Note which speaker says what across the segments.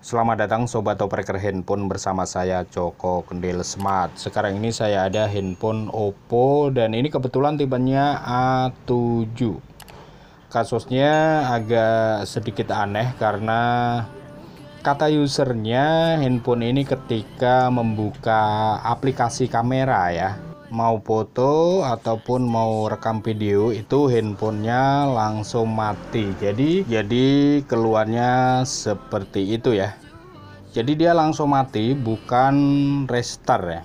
Speaker 1: Selamat datang Sobat Operator Handphone bersama saya Joko Kendil Smart. Sekarang ini saya ada handphone Oppo dan ini kebetulan tipenya A7. Kasusnya agak sedikit aneh karena kata usernya handphone ini ketika membuka aplikasi kamera ya, mau foto ataupun mau rekam video itu handphonenya langsung mati. Jadi keluarnya seperti itu ya. Jadi dia langsung mati, bukan restart ya.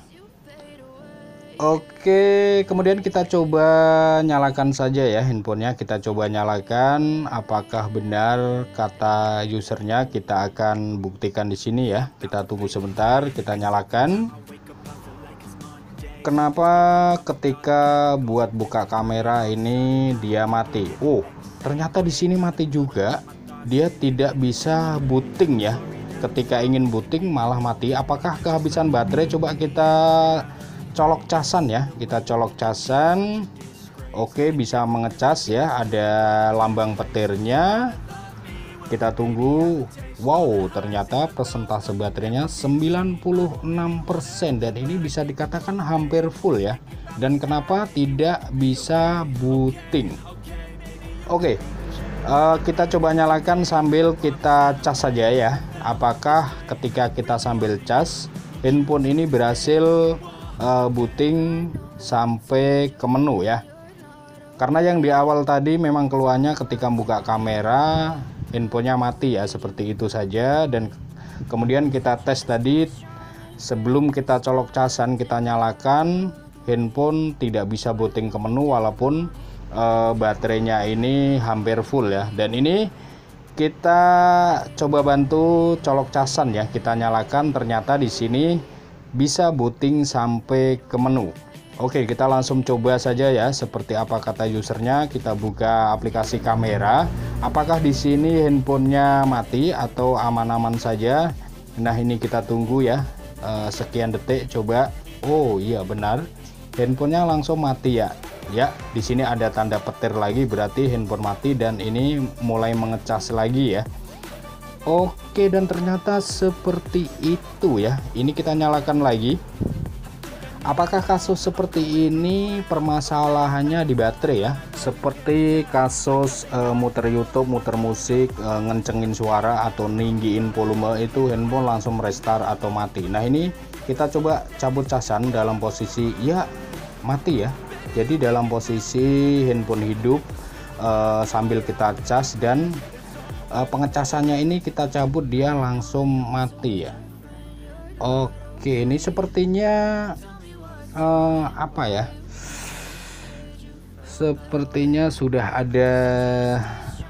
Speaker 1: Oke, kemudian kita coba nyalakan saja ya handphonenya. Kita coba nyalakan, apakah benar kata usernya. Kita akan buktikan di sini ya. Kita tunggu sebentar, kita nyalakan. Kenapa ketika buat buka kamera ini dia mati? Oh, ternyata di sini mati juga. Dia tidak bisa booting ya. Ketika ingin booting malah mati. Apakah kehabisan baterai? Coba kita colok casan ya, kita colok casan. Oke, bisa mengecas ya, ada lambang petirnya. Kita tunggu. Wow, ternyata persentase baterainya 96% dan ini bisa dikatakan hampir full ya. Dan kenapa tidak bisa booting? Oke, kita coba nyalakan sambil kita cas saja ya. Apakah ketika kita sambil cas handphone ini berhasil booting sampai ke menu ya. Karena yang di awal tadi memang keluarnya ketika buka kamera handphonenya mati ya, seperti itu saja. Dan kemudian kita tes tadi sebelum kita colok casan, kita nyalakan, handphone tidak bisa booting ke menu walaupun baterainya ini hampir full ya. Dan ini kita coba bantu colok casan ya, kita nyalakan, ternyata di sini bisa booting sampai ke menu. Oke, kita langsung coba saja ya seperti apa kata usernya. Kita buka aplikasi kamera. Apakah di sini handphonenya mati atau aman-aman saja? Nah, ini kita tunggu ya sekian detik coba. Oh iya benar, handphonenya langsung mati ya. Ya, di sini ada tanda petir lagi, berarti handphone mati dan ini mulai mengecas lagi ya. Oke, dan ternyata seperti itu ya. Ini kita nyalakan lagi. Apakah kasus seperti ini permasalahannya di baterai ya? Seperti kasus muter YouTube, muter musik, ngencengin suara atau ninggiin volume, itu handphone langsung restart atau mati. Nah, ini kita coba cabut casan dalam posisi ya mati ya. Jadi dalam posisi handphone hidup sambil kita cas dan pengecasannya ini kita cabut, dia langsung mati ya. Oke, ini sepertinya apa ya, sepertinya sudah ada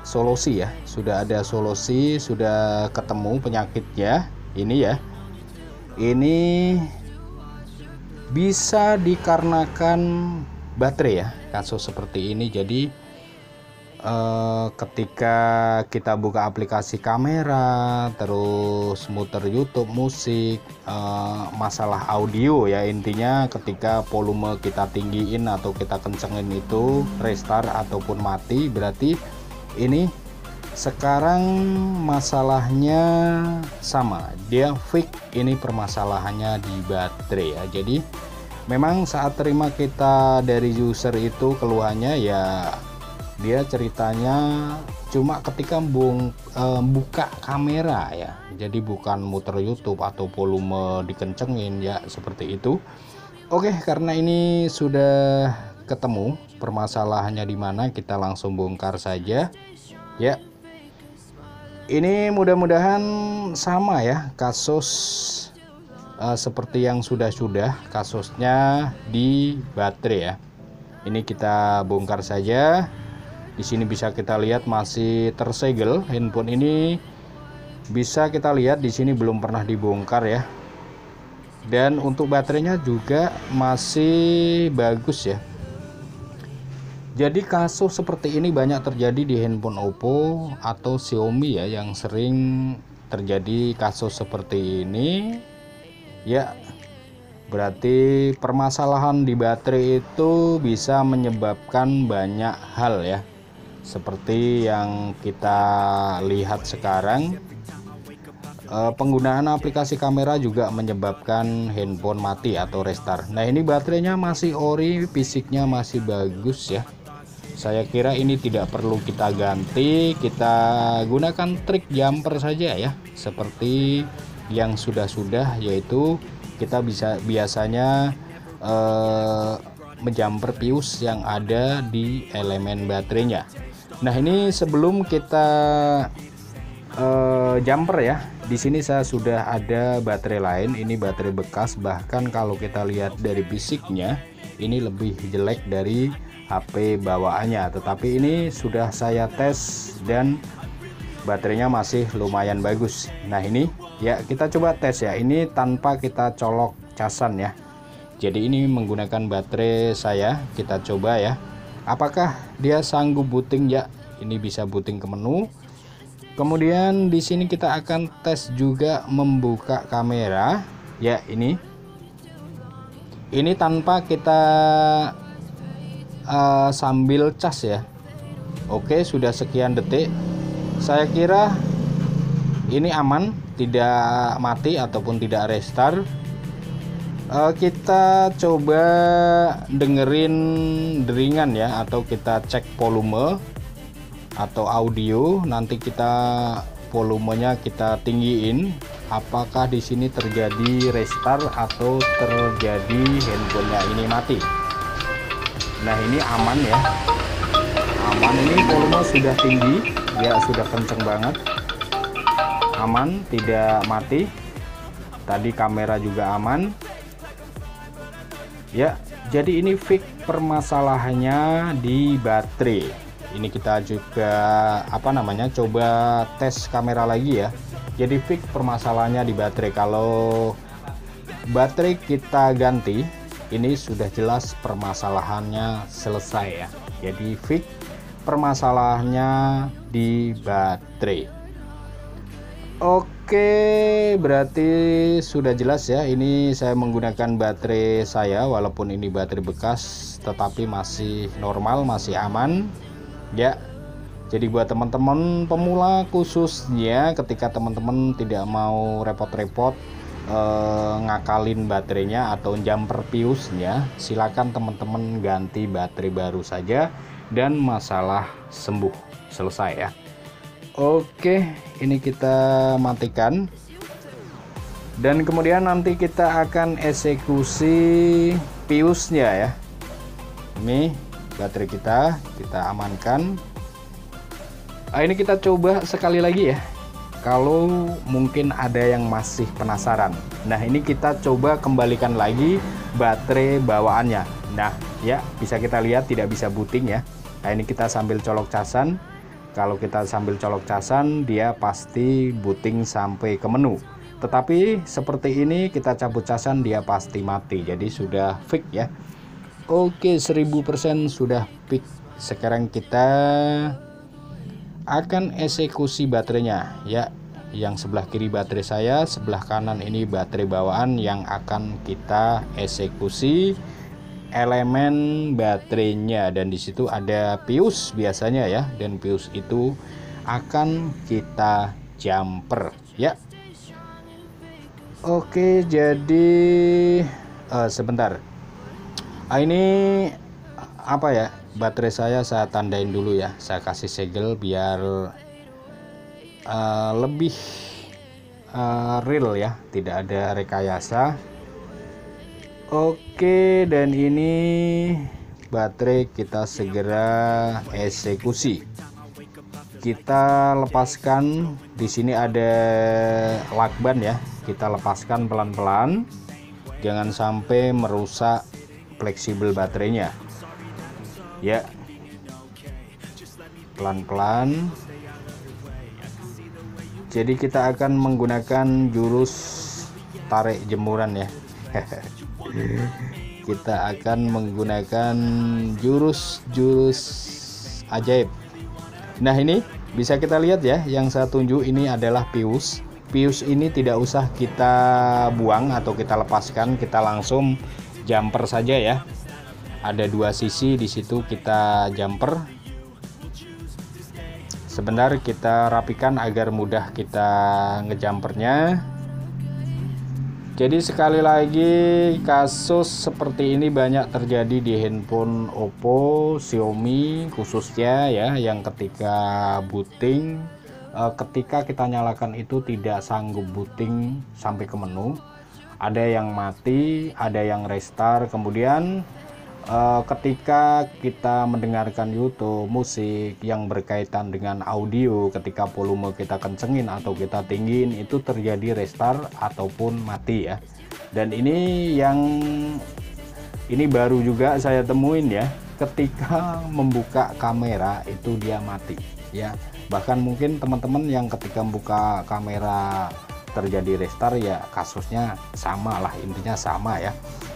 Speaker 1: solusi ya, sudah ada solusi, sudah ketemu penyakitnya. Ini ya, ini bisa dikarenakan baterai ya, kasus seperti ini. Jadi ketika kita buka aplikasi kamera terus muter YouTube, musik, masalah audio ya, intinya ketika volume kita tinggiin atau kita kencengin itu restart ataupun mati, berarti ini sekarang masalahnya sama, dia fix, ini permasalahannya di baterai ya. Jadi memang saat terima kita dari user itu keluhannya ya, dia ceritanya cuma ketika buka kamera ya, jadi bukan muter YouTube atau volume dikencengin ya, seperti itu. Oke, karena ini sudah ketemu permasalahannya di mana, kita langsung bongkar saja ya. Ini mudah-mudahan sama ya kasus seperti yang sudah kasusnya di baterai ya. Ini kita bongkar saja. Di sini bisa kita lihat masih tersegel handphone ini, bisa kita lihat di sini belum pernah dibongkar ya. Dan untuk baterainya juga masih bagus ya. Jadi kasus seperti ini banyak terjadi di handphone Oppo atau Xiaomi ya, yang sering terjadi kasus seperti ini ya. Berarti permasalahan di baterai itu bisa menyebabkan banyak hal ya, seperti yang kita lihat sekarang. penggunaan aplikasi kamera juga menyebabkan handphone mati atau restart. Nah, ini baterainya masih ori, fisiknya masih bagus ya. Saya kira ini tidak perlu kita ganti, kita gunakan trik jumper saja ya, seperti yang sudah-sudah, yaitu kita biasanya menjumper fuse yang ada di elemen baterainya. Nah, ini sebelum kita jumper ya, di sini saya sudah ada baterai lain, ini baterai bekas, bahkan kalau kita lihat dari fisiknya ini lebih jelek dari HP bawaannya, tetapi ini sudah saya tes dan baterainya masih lumayan bagus. Nah, ini ya kita coba tes ya, ini tanpa kita colok casan ya. Jadi ini menggunakan baterai saya, kita coba ya, apakah dia sanggup booting ya. Ini bisa booting ke menu. Kemudian di sini kita akan tes juga membuka kamera ya, ini tanpa kita sambil cas ya. Oke, sudah sekian detik, saya kira ini aman, tidak mati ataupun tidak restart. Kita coba dengerin deringan ya, atau kita cek volume atau audio. Nanti kita volumenya kita tinggiin, apakah di sini terjadi restart atau terjadi handphonenya ini mati. Nah, ini aman ya, aman, ini volume sudah tinggi ya, sudah kenceng banget, aman, tidak mati. Tadi kamera juga aman ya. Jadi ini fix permasalahannya di baterai. Ini kita juga coba tes kamera lagi ya. Jadi fix permasalahannya di baterai. Kalau baterai kita ganti, ini sudah jelas permasalahannya selesai ya. Jadi fix permasalahannya di baterai. Oke, berarti sudah jelas ya. Ini saya menggunakan baterai saya, walaupun ini baterai bekas, tetapi masih normal, masih aman ya. Jadi buat teman-teman pemula khususnya, ketika teman-teman tidak mau repot-repot ngakalin baterainya atau jumper fuse-nya, silakan teman-teman ganti baterai baru saja dan masalah sembuh, selesai ya. Oke, ini kita matikan dan kemudian nanti kita akan eksekusi fuse-nya ya. Ini baterai kita amankan. Ini kita coba sekali lagi ya, kalau mungkin ada yang masih penasaran. Nah, ini kita coba kembalikan lagi baterai bawaannya. Nah ya, bisa kita lihat tidak bisa booting ya. Nah, ini kita sambil colok casan. Kalau kita sambil colok casan, dia pasti booting sampai ke menu. Tetapi seperti ini kita cabut casan, dia pasti mati. Jadi sudah fix ya. Oke, 1000% sudah fix. Sekarang kita akan eksekusi baterainya ya. Yang sebelah kiri baterai saya, sebelah kanan ini baterai bawaan yang akan kita eksekusi elemen baterainya, dan di situ ada fuse biasanya ya, dan fuse itu akan kita jumper ya. Oke, jadi sebentar. Ini apa ya? Baterai saya tandain dulu ya. Saya kasih segel biar lebih real ya, tidak ada rekayasa. Oke, dan ini baterai kita segera eksekusi. Kita lepaskan, di sini ada lakban ya, kita lepaskan pelan-pelan, jangan sampai merusak fleksibel baterainya ya. Pelan-pelan. Jadi kita akan menggunakan jurus tarik jemuran ya. Kita akan menggunakan jurus ajaib. Nah, ini bisa kita lihat ya, yang saya tunjuk ini adalah fuse. Fuse ini tidak usah kita buang atau kita lepaskan, kita langsung jumper saja ya. Ada dua sisi di situ, kita jumper Sebentar kita rapikan agar mudah kita ngejumpernya. Jadi sekali lagi, kasus seperti ini banyak terjadi di handphone Oppo, Xiaomi khususnya ya, yang ketika booting, ketika kita nyalakan itu tidak sanggup booting sampai ke menu. Ada yang mati, ada yang restart. Kemudian ketika kita mendengarkan YouTube, musik yang berkaitan dengan audio, ketika volume kita kencengin atau kita tinggiin, itu terjadi restart ataupun mati ya. Dan ini baru juga saya temuin ya, ketika membuka kamera itu dia mati ya. Bahkan mungkin teman-teman yang ketika membuka kamera terjadi restart ya, kasusnya sama lah, intinya sama ya.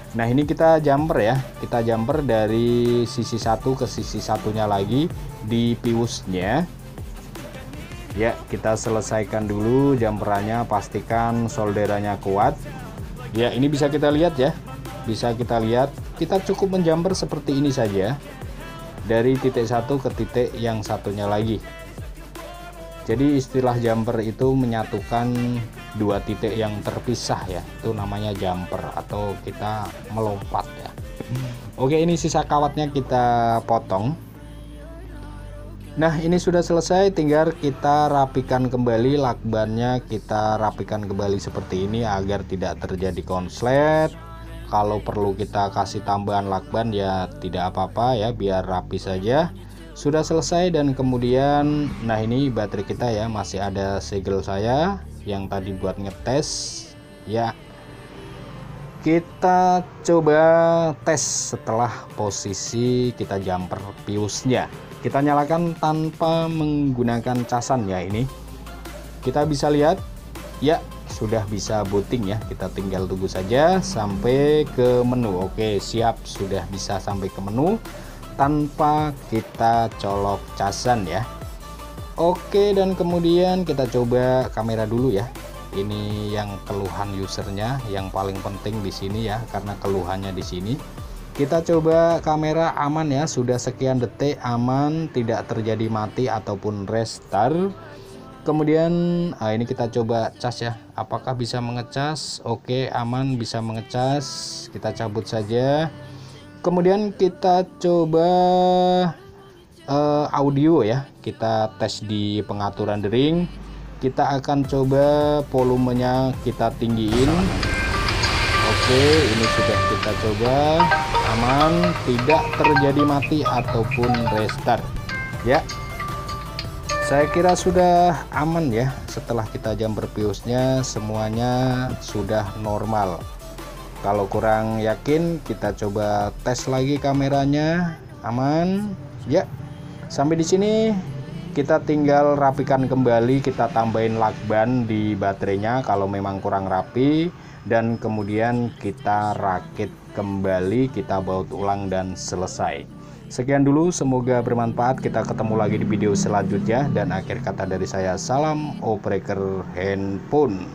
Speaker 1: Nah ini kita jumper ya, kita jumper dari sisi satu ke sisi satunya lagi di fuse-nya ya. Kita selesaikan dulu jumperannya, pastikan solderannya kuat ya. Ini bisa kita lihat ya, bisa kita lihat, kita cukup menjumper seperti ini saja dari titik satu ke titik yang satunya lagi. Jadi istilah jumper itu menyatukan dua titik yang terpisah ya, itu namanya jumper atau kita melompat ya. Oke, ini sisa kawatnya kita potong. Nah ini sudah selesai, tinggal kita rapikan kembali lakbannya, kita rapikan kembali seperti ini agar tidak terjadi konslet. Kalau perlu kita kasih tambahan lakban ya tidak apa-apa ya, biar rapi saja. Sudah selesai. Dan kemudian nah ini baterai kita ya, masih ada segel saya yang tadi buat ngetes ya. Kita coba tes setelah posisi kita jumper fuse-nya. Kita nyalakan tanpa menggunakan casan ya. Ini kita bisa lihat ya, sudah bisa booting ya. Kita tinggal tunggu saja sampai ke menu. Oke siap, sudah bisa sampai ke menu tanpa kita colok casan ya. Oke, dan kemudian kita coba kamera dulu ya. Ini yang keluhan usernya yang paling penting di sini ya, karena keluhannya di sini. Kita coba kamera aman ya, sudah sekian detik aman, tidak terjadi mati ataupun restart. Kemudian ini kita coba cas ya, apakah bisa mengecas. Oke aman, bisa mengecas. Kita cabut saja. Kemudian kita coba audio ya, kita tes di pengaturan dering. Kita akan coba volumenya kita tinggiin. Oke, ini sudah kita coba aman, tidak terjadi mati ataupun restart ya. Saya kira sudah aman ya, setelah kita jumper fuse-nya semuanya sudah normal. Kalau kurang yakin kita coba tes lagi kameranya, aman ya. Sampai di sini kita tinggal rapikan kembali, kita tambahin lakban di baterainya kalau memang kurang rapi, dan kemudian kita rakit kembali, kita baut ulang dan selesai. Sekian dulu, semoga bermanfaat. Kita ketemu lagi di video selanjutnya, dan akhir kata dari saya, salam operator handphone.